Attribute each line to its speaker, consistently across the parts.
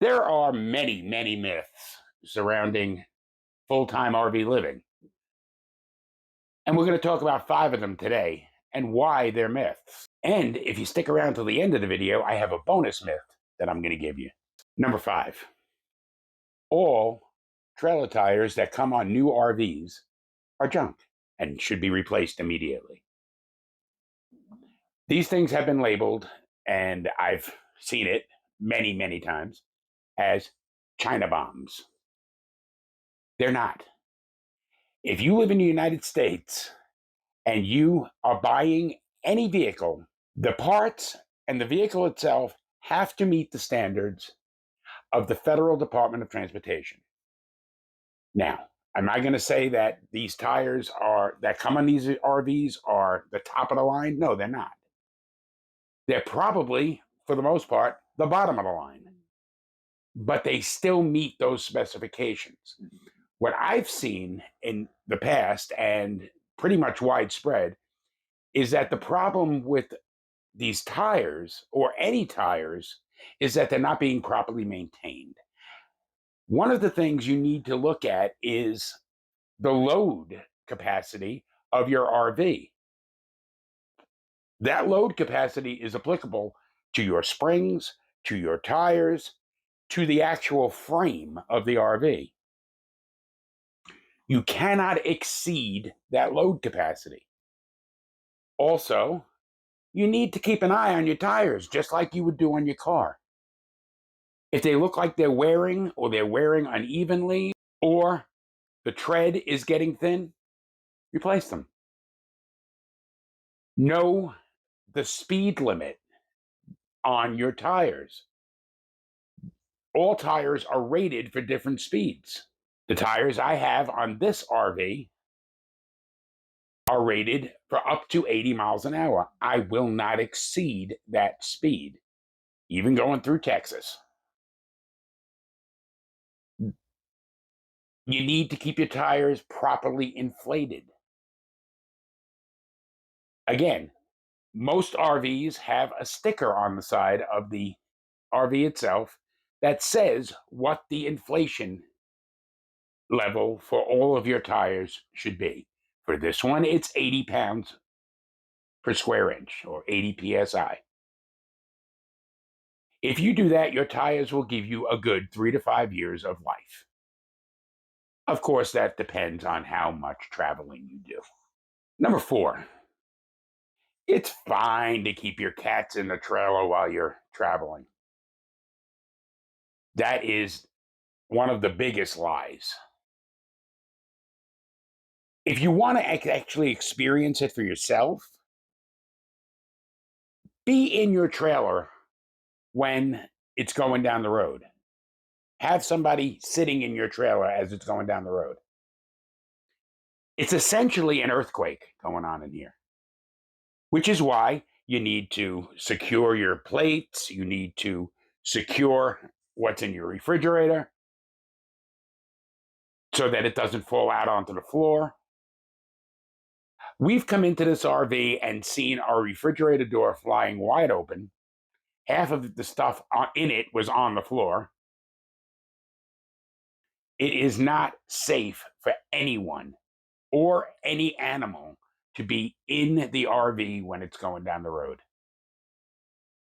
Speaker 1: There are many, many myths surrounding full-time RV living. And we're going to talk about 5 of them today and why they're myths. And if you stick around till the end of the video, I have a bonus myth that I'm going to give you. Number 5, all trailer tires that come on new RVs are junk and should be replaced immediately. These things have been labeled, and I've seen it many, many times, as China bombs. They're not. If you live in the United States and you are buying any vehicle, the parts and the vehicle itself have to meet the standards of the Federal Department of Transportation. Now, am I going to say that these tires that come on these RVs are the top of the line? No, they're not. They're probably, for the most part, the bottom of the line. But they still meet those specifications. What I've seen in the past, and pretty much widespread, is that the problem with these tires, or any tires, is that they're not being properly maintained. One of the things you need to look at is the load capacity of your RV. That load capacity is applicable to your springs, to your tires, to the actual frame of the RV. You cannot exceed that load capacity. Also, you need to keep an eye on your tires, just like you would do on your car. If they look like they're wearing, or they're wearing unevenly, or the tread is getting thin, replace them. Know the speed limit on your tires. All tires are rated for different speeds. The tires I have on this RV are rated for up to 80 miles an hour. I will not exceed that speed, even going through Texas. You need to keep your tires properly inflated. Again, most RVs have a sticker on the side of the RV itself that says what the inflation level for all of your tires should be. For this one, it's 80 pounds per square inch, or 80 psi. If you do that, your tires will give you a good 3 to 5 years of life. Of course, that depends on how much traveling you do. Number 4, it's fine to keep your cats in the trailer while you're traveling. That is one of the biggest lies. If you want to actually experience it for yourself, be in your trailer when it's going down the road. Have somebody sitting in your trailer as it's going down the road. It's essentially an earthquake going on in here, which is why you need to secure your plates. You need to secure what's in your refrigerator so that it doesn't fall out onto the floor. We've come into this RV and seen our refrigerator door flying wide open. Half of the stuff in it was on the floor. It is not safe for anyone or any animal to be in the RV when it's going down the road.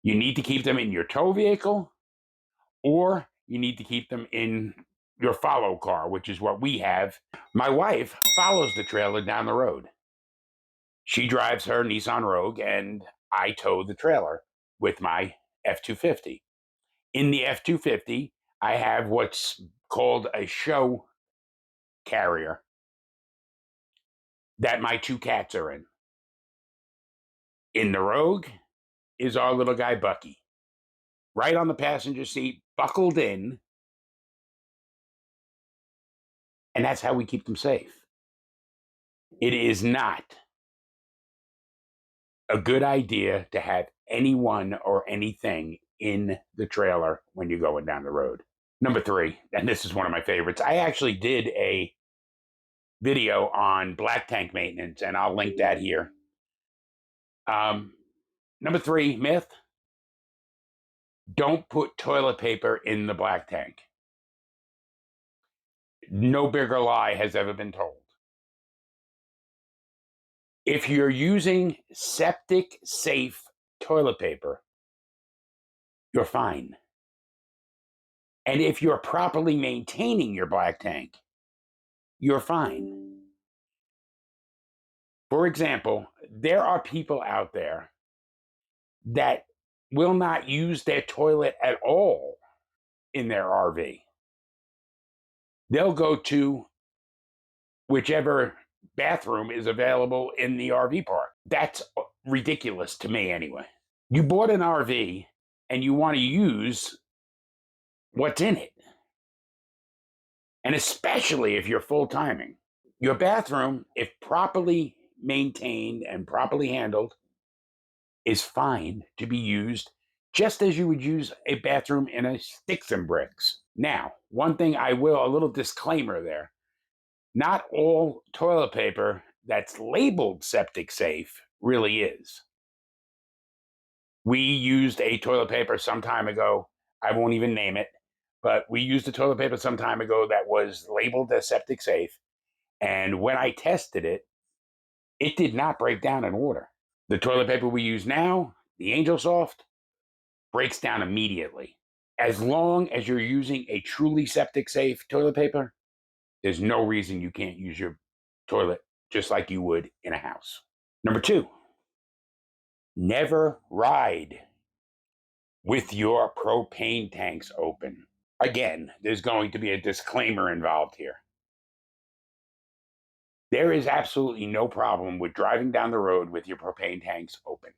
Speaker 1: You need to keep them in your tow vehicle, or you need to keep them in your follow car, which is what we have. My wife follows the trailer down the road. She drives her Nissan Rogue, and I tow the trailer with my F-250. In the F-250, I have what's called a show carrier that my 2 cats are in. In the Rogue is our little guy, Bucky, right on the passenger seat, buckled in, and that's how we keep them safe. It is not a good idea to have anyone or anything in the trailer when you're going down the road. Number 3, and this is one of my favorites. I actually did a video on black tank maintenance, and I'll link that here. Number 3 myth: Don't put toilet paper in the black tank. No bigger lie has ever been told. If you're using septic safe toilet paper, you're fine. And if you're properly maintaining your black tank, you're fine. For example, there are people out there that will not use their toilet at all in their RV. They'll go to whichever bathroom is available in the RV park. That's ridiculous to me, anyway. You bought an RV and you want to use what's in it. And especially if you're full timing. Your bathroom, if properly maintained and properly handled, is fine to be used just as you would use a bathroom in a sticks and bricks. Now, one thing I will, a little disclaimer there, not all toilet paper that's labeled septic safe really is. We used a toilet paper some time ago. I won't even name it, but we used a toilet paper some time ago that was labeled as septic safe. And when I tested it, it did not break down in water. The toilet paper we use now, the Angel Soft, breaks down immediately. As long as you're using a truly septic safe toilet paper, there's no reason you can't use your toilet just like you would in a house. Number two, never ride with your propane tanks open. Again, there's going to be a disclaimer involved here. There is absolutely no problem with driving down the road with your propane tanks open,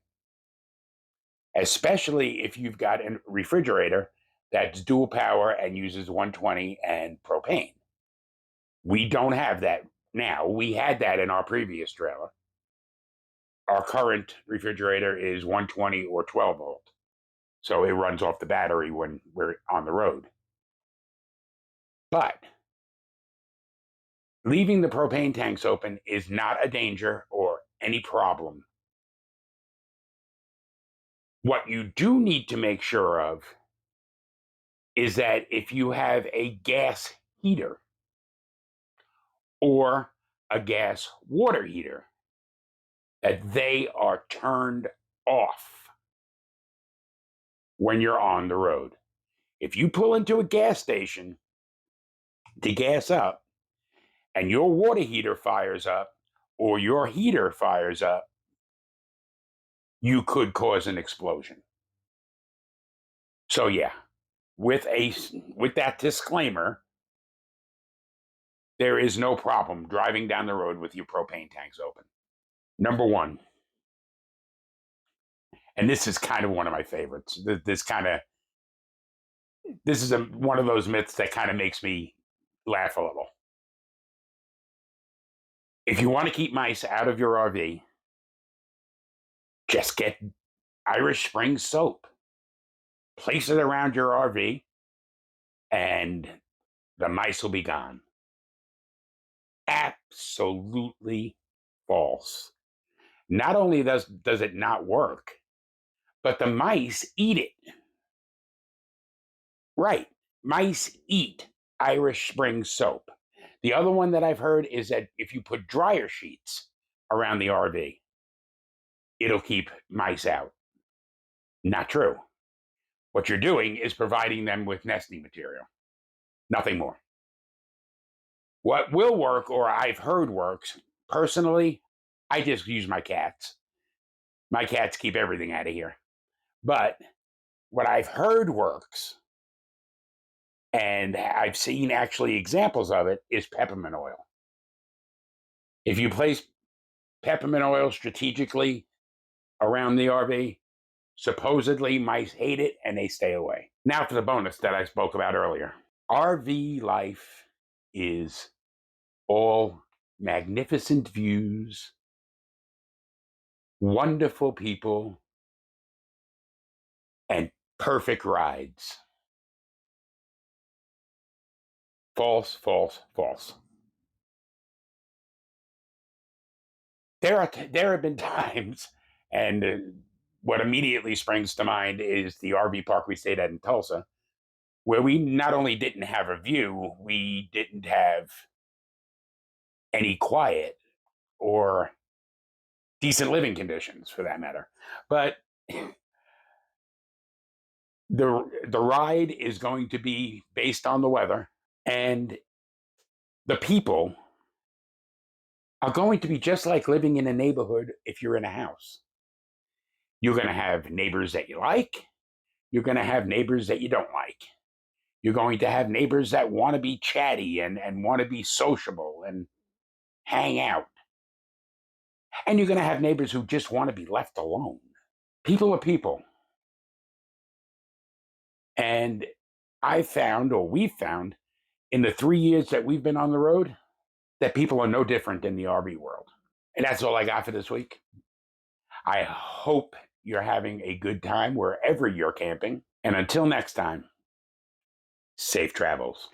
Speaker 1: especially if you've got a refrigerator that's dual power and uses 120 and propane. We don't have that now. We had that in our previous trailer. Our current refrigerator is 120 or 12 volt. So it runs off the battery when we're on the road. But leaving the propane tanks open is not a danger or any problem. What you do need to make sure of is that if you have a gas heater or a gas water heater, that they are turned off when you're on the road. If you pull into a gas station to gas up and your water heater fires up or your heater fires up, you could cause an explosion. So yeah, with that disclaimer, there is no problem driving down the road with your propane tanks open. Number one, and this is kind of one of my favorites. This is one of those myths that kind of makes me laugh a little. If you want to keep mice out of your RV, just get Irish Spring soap. Place it around your RV, and the mice will be gone. Absolutely false. Not only does it not work, but the mice eat it. Right. Mice eat Irish Spring soap. The other one that I've heard is that if you put dryer sheets around the RV, it'll keep mice out. Not true. What you're doing is providing them with nesting material. Nothing more. What will work, or I've heard works, personally, I just use my cats. My cats keep everything out of here. But what I've heard works, and I've seen actually examples of it, is peppermint oil. If you place peppermint oil strategically around the RV, supposedly mice hate it and they stay away. Now for the bonus that I spoke about earlier. RV life is all magnificent views, wonderful people, and perfect rides. False, false, false. There have been times, and what immediately springs to mind is the RV park we stayed at in Tulsa, where we not only didn't have a view, we didn't have any quiet or decent living conditions for that matter. But the ride is going to be based on the weather, and the people are going to be just like living in a neighborhood if you're in a house. You're going to have neighbors that you like, you're going to have neighbors that you don't like. You're going to have neighbors that want to be chatty and want to be sociable and hang out. And you're going to have neighbors who just want to be left alone. People are people. And I found, or we've found, in the 3 years that we've been on the road, that people are no different in the RV world. And that's all I got for this week. I hope you're having a good time wherever you're camping. And until next time, safe travels.